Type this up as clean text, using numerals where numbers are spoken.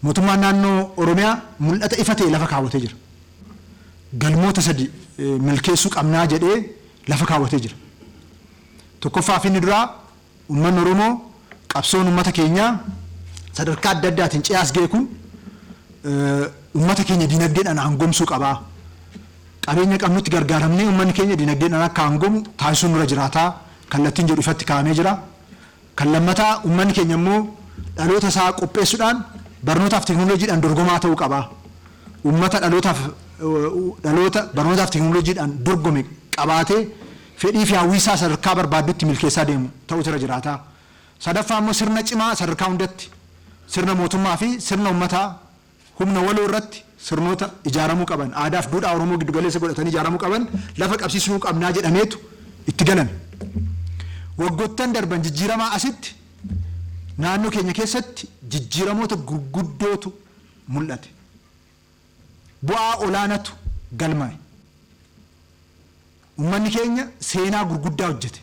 mootummaan naannoo Oromiyaa mul'ata ifatee lafa kaawwatee jira. Galmoota sadi milkeessuu qabnaa jedhee lafa kaawwatee jira. Tokkoffaa fi inni duraa uummanni Oromoo qabsoon uummata keenyaa sadarkaa adda addaatiin ciyaas ga'e kun uummata keenya dinagdeedhaan hangomsuu qabaa. Qabeenya qabnutti gargaaramnee uummanni keenya dinagdeedhaan akka hangomu taasisuun nurra jiraataa kallattiin jedhu ifatti kaa'amee jira. Kan lammataa uummanni keenya immoo dhaloota isaa qopheessuudhaan barnootaaf teknooloojiidhaan dorgomaa ta'uu qabaa. Uummata dhaloota barnootaaf teknooloojiidhaan dorgome qabaatee fedhii fi hawwiisaa sadarkaa barbaadutti milkeessaa deemu ta'uu irra jiraataa. Sadaffaa immoo sirna cimaa sadarkaa hundatti sirna mootummaa fi sirna uummataa humna waloo irratti sirnoota ijaaramuu qaban aadaa fi duudhaa Oromoo giddu galeessa godhatanii ijaaramuu qaban lafa qabsiisuu qabnaa jedhameetu itti galame. Waggoottan darban jijjiiramaa asitti naannoo keenya keessatti jijjiiramoota gurguddootu mul'ate. Bu'aa olaanaatu galmaa'e. Uummanni keenya seenaa gurguddaa hojjete.